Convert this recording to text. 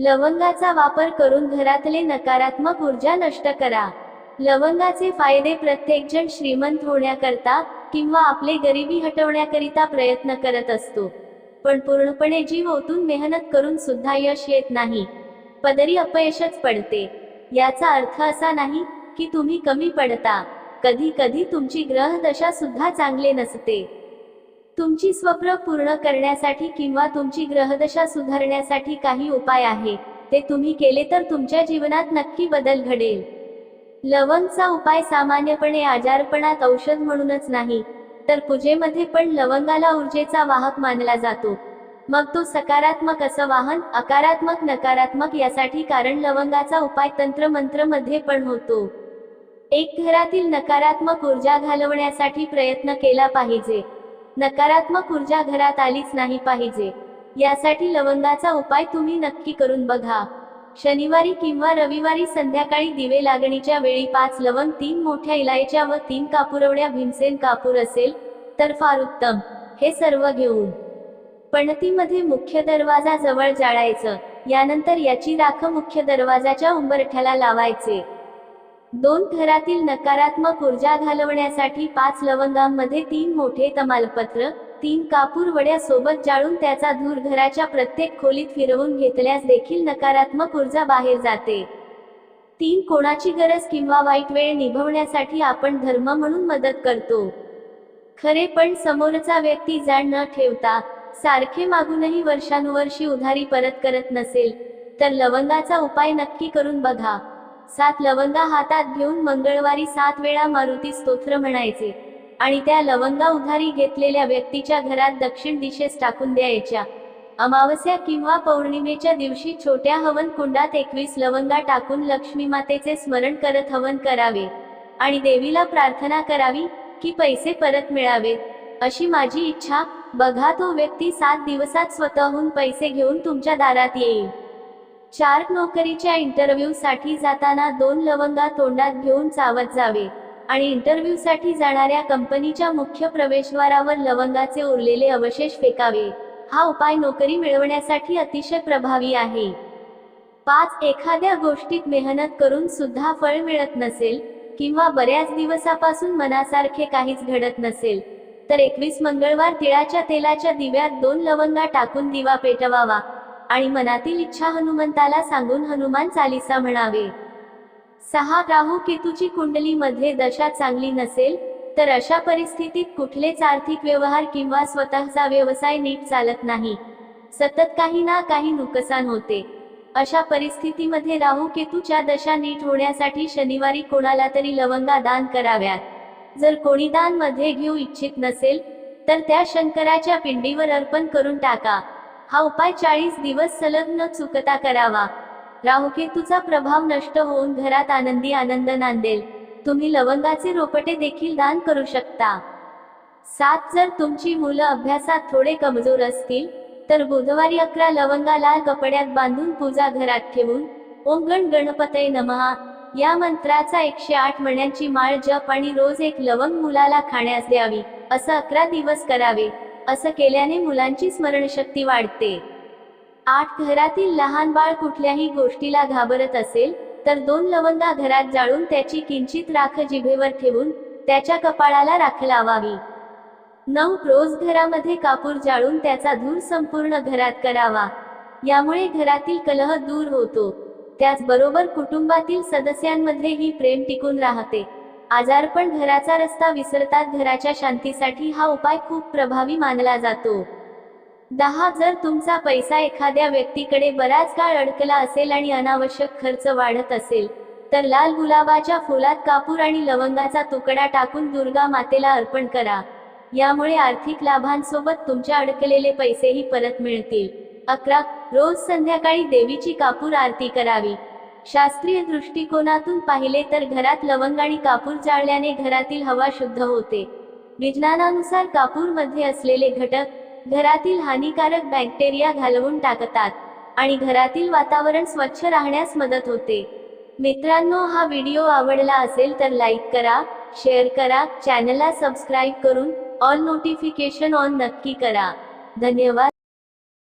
लवंगाचा वापर करून घरातले नकारात्मक ऊर्जा नष्ट करा। लवंगाचे फायदे प्रत्येकजण श्रीमंत होण्याकरता किंवा आपले गरिबी हटवण्याकरिता प्रयत्न करत असतो, पण पूर्णपणे जीव ओतून मेहनत करून सुद्धा यश येत नाही, पदरी अपयशच पडते। याचा अर्थ असा नाही की तुम्ही कमी पडता, कधी कधी तुमची ग्रह दशा सुद्धा चांगले नसते। तुमची स्वप्न पूर्ण करण्यासाठी किंवा तुमची ग्रहदशा सुधारण्यासाठी काही उपाय आहे, ते तुम्ही केले तर तुमच्या जीवनात नक्की बदल घडेल। लवंगचा उपाय सामान्यपणे आजारपणात औषध म्हणूनच नाही, तर पूजेमध्ये पण लवंगाला ऊर्जेचा वाहक मानला जातो, मग तो सकारात्मक असं वाहन, अकारात्मक नकारात्मक यासाठी, कारण लवंगाचा उपाय तंत्र मंत्र मध्ये पण होतो। एक घरातील नकारात्मक ऊर्जा घालवण्यासाठी प्रयत्न केला पाहिजे, नकारात्मक ऊर्जा घरात आलीच नाही पाहिजे, यासाठी लवंगाचा उपाय तुम्ही नक्की करून बघा। शनिवारी किंवा रविवारी संध्याकाळी दिवे लागणीच्या वेळी 5 लवंग, 3 मोठ्या इलायच्या व 3 कापुरवड्या भीमसेन कापूर असेल तर फार उत्तम। हे सर्व घेऊन पणतीमध्ये मुख्य दरवाजा जवळ जाळायचं, यानंतर याची राख मुख्य दरवाजाच्या उंबरठ्याला लावायचे। 2 घरातील नकारात्मक ऊर्जा घालवण्यासाठी 5 लवंगांमध्ये 3 मोठे तमालपत्र, 3 कापूर वड्या सोबत जाळून त्याचा धूर घराच्या प्रत्येक खोलीत फिरवून घेतल्यास देखील नकारात्मक ऊर्जा बाहेर जाते। 3 कोणाची गरज किंवा वाईट वेळ निभवण्यासाठी आपण धर्म म्हणून मदत करतो खरे, पण समोरचा व्यक्ती जाण न ठेवता सारखे मागूनही वर्षानुवर्षी उधारी परत करत नसेल तर लवंगाचा उपाय नक्की करून बघा। 7 लवंगा हातात घेऊन मंगळवारी 7 वेळा मारुती स्तोत्र म्हणायचे आणि त्या लवंगा उधारी घेतलेल्या व्यक्तीच्या घरात दक्षिण दिशेस टाकून द्यायच्या। अमावस्या किंवा पौर्णिमेच्या दिवशी छोट्या हवन कुंडात 21 लवंगा टाकून लक्ष्मी मातेचे स्मरण करत हवन करावे आणि देवीला प्रार्थना करावी की पैसे परत मिळावेत, अशी माझी इच्छा। बघा, तो व्यक्ती 7 दिवसात स्वतःहून पैसे घेऊन तुमच्या दारात येईल। 4 नोकरीच्या इंटरव्ह्यू साठी जाताना 2 लवंगा तोंडात घेऊन चावत जावे आणि इंटरव्ह्यू साठी जाणाऱ्या कंपनीच्या मुख्य प्रवेशद्वारावर लवंगाचे उरलेले अवशेष फेकावे। हा उपाय नोकरी मिळवण्यासाठी अतिशय प्रभावी आहे। 5 एखाद्या गोष्टीत मेहनत करून सुद्धा फळ मिळत नसेल किंवा बऱ्याच दिवसापासून मनासारखे काहीच घडत नसेल तर 21 मंगळवार तिळाच्या तेलाच्या दिव्यात 2 लवंगा टाकून दिवा पेटवावा आणि मनातील इच्छा हनुमंताला सांगून हनुमान चालीसा म्हणावे। 6 राहू केतूची कुंडली मध्ये दशा चांगली नसेल तर अशा परिस्थितीत कुठलेच आर्थिक व्यवहार किंवा स्वतःचा व्यवसाय नीट चालत नाही, सतत काही ना काही नुकसान होते। अशा परिस्थितीमध्ये राहू केतूच्या दशा नीट होण्यासाठी शनिवारी कोणाला तरी लवंगा दान कराव्यात। जर कोणी दान मध्ये घेऊ इच्छित नसेल तर त्या शंकराच्या पिंडीवर अर्पण करून टाका। हा उपाय 40 दिवस सलग न चुकता करावा। राहुकेतूचा प्रभाव नष्ट होऊन घरात आनंदी आनंद नांदेल। तुम्ही लवंगाचे रोपटे देखील दान करू शकता। 7 जर तुमची मुलं अभ्यासात थोडे कमजोर असतील तर बुधवारी 11 लवंगा लाल कपड्यात बांधून पूजा घरात ठेवून ओम गण गणपतये नमः या मंत्राचा 108 मण्यांची माळ जप आणि रोज 1 लवंग मुलाला खाण्यास द्यावी, असं 11 दिवस करावे। असं केल्याने मुलांची स्मरणशक्ती वाढते। 8 घरातील लहान बाळ कुठल्याही गोष्टीला घाबरत असेल तर 2 लवंगा घरात जाळून त्याची किंचित राख जिभेवर ठेवून त्याच्या कपाळाला राख लावावी। 9 रोज घरामध्ये कापूर जाळून त्याचा धूर संपूर्ण घरात करावा, यामुळे घरातील कलह दूर होतो। त्याचबरोबर कुटुंबातील सदस्यांमध्येही प्रेम टिकून राहते। आजारपण घराचा रस्ता विसरतात। घराच्या शांतीसाठी हा उपाय खूप प्रभावी मानला जातो। 10 जर तुमचा पैसा एखाद्या व्यक्तीकडे बराच काळ अडकला असेल आणि अनावश्यक खर्च वाढत असेल तर लाल गुलाबाच्या फुलात कापूर आणि लवंगाचा तुकडा टाकून दुर्गा मातेला अर्पण करा, यामुळे आर्थिक लाभांसोबत तुमच्या अडकलेले पैसेही परत मिळतील। 11 रोज संध्याकाळी देवीची कापूर आरती करावी। शास्त्रीय दृष्टिकोनातून पाहिले तर घरात लवंग आणि कापूर जाळल्याने घरातील हवा शुद्ध होते। विज्ञानानुसार कापूर मध्ये असलेले घटक घरातील हानिकारक बॅक्टेरिया घालवून टाकतात आणि घरातील वातावरण स्वच्छ राहण्यास मदत होते। मित्रांनो, हा व्हिडिओ आवडला असेल तर लाईक करा, शेअर करा, चॅनलला सबस्क्राईब करून ऑल नोटिफिकेशन ऑन नक्की करा। धन्यवाद।